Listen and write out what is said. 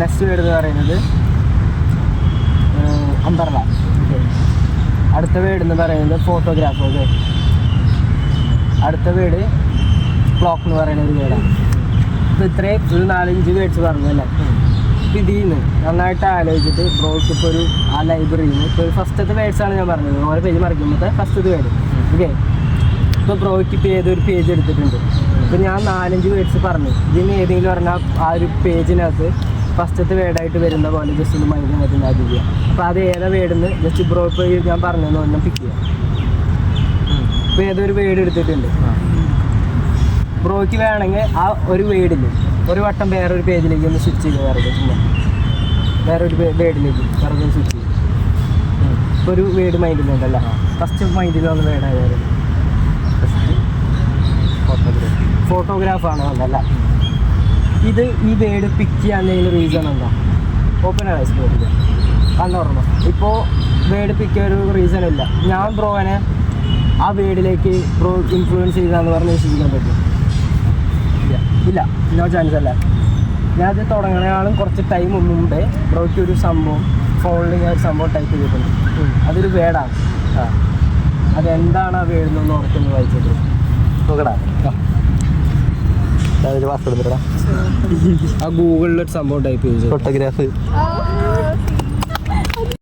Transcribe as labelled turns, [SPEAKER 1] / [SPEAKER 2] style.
[SPEAKER 1] Next word എന്ന് പറയുന്നത് umbrella. അടുത്ത വേർഡ് എന്ന് പറയുന്നത് ഫോട്ടോഗ്രാഫ്. ഓക്കെ, അടുത്ത വേർഡ് ക്ലോക്ക് എന്ന് പറയുന്ന ഒരു വേർഡാണ്. ഇപ്പോൾ ഇത്രയും ഒരു 4-5 വേർഡ്സ് പറഞ്ഞു അല്ലേ. അപ്പോൾ ഇതിൽ നിന്ന് നന്നായിട്ട് ആലോചിച്ചിട്ട് ബ്രോക്ക് ഇപ്പോൾ ഒരു ആ ലൈബ്രറിയിൽ നിന്ന് ഇപ്പോൾ ഫസ്റ്റത്തെ വേർഡ്സാണ് ഞാൻ പറഞ്ഞത്. ഓരോ പേജ് മറിക്കുമ്പോഴത്തെ ഫസ്റ്റത്തെ വേർഡ്. ഓക്കെ, ഇപ്പോൾ ബ്രോയ്ക്ക് ഇപ്പോൾ ഏതൊരു പേജ് എടുത്തിട്ടുണ്ട്. ഇപ്പോൾ ഞാൻ 4-5 വേർഡ്സ് പറഞ്ഞു. ഇതിന് ഏതെങ്കിലും പറഞ്ഞാൽ ആ ഒരു പേജിനകത്ത് ഫസ്റ്റത്തെ വേർഡായിട്ട് വരുന്ന പോലെ ജസ്റ്റ് ഒന്ന് മൈൻഡിനകത്ത് ഇമാജിൻ ചെയ്യുക. അപ്പോൾ അത് ഏതാ വേർഡെന്ന് ജസ്റ്റ് ബ്രോ ഇപ്പോൾ ഞാൻ പറഞ്ഞതെന്ന് പറഞ്ഞാൽ പിക്ക് ചെയ്യുക. ഇപ്പോൾ ഏതൊരു വേർഡ് എടുത്തിട്ടുണ്ട്, ബ്രോയ്ക്ക് വേണമെങ്കിൽ ആ ഒരു വേർഡിൽ ഒരു വട്ടം വേറൊരു പേജിലേക്ക് ഒന്ന് സ്വിച്ച് ചെയ്ത് വെറുതെ ചുമ്മാ വേറൊരു വേർഡിലേക്ക് വെറുതെ സ്വിച്ച് ചെയ്യും. ഇപ്പോൾ ഒരു വേർഡ് മൈൻഡിലുണ്ടല്ലോ, ഫസ്റ്റ് മൈൻഡിൽ വന്ന വേർഡായത് ഫോട്ടോഗ്രാഫാണ് വന്നല്ല. ഇത് ഈ വേർഡ് പിക്ക് ചെയ്യാനുള്ള റീസൺ എന്താ? ഓപ്പൺ ആയി ബോർഡിൽ കണ്ടോർമ്മ. ഇപ്പോൾ വേർഡ് പിക്ക് ഒരു റീസൺ ഇല്ല. ഞാൻ ബ്രോനെ ആ വേർഡിലേക്ക് ബ്രോ ഇൻഫ്ലുവൻസ് ചെയ്താന്ന് പറഞ്ഞ് വിശ്വസിക്കാൻ പറ്റും? ഇല്ല, നോ ചാൻസ് അല്ല. ഞാനത് തുടങ്ങണയാളും കുറച്ച് ടൈം മുമ്പേ ബ്രോയ്ക്ക് ഒരു സംഭവം ഫോണിൽ ഞാൻ ഒരു സംഭവം ടൈപ്പ് ചെയ്തിട്ടുണ്ട്. അതൊരു വേർഡാണ്. അതെന്താണ് ആ വേർഡ് എന്നൊന്ന് ഓർത്തൊന്ന് വായിച്ചത് നോക്കടാ. ആ ഗൂഗിളിലൊരു സംഭവം ടൈപ്പ് ചെയ്തു, ഫോട്ടോഗ്രാഫ്.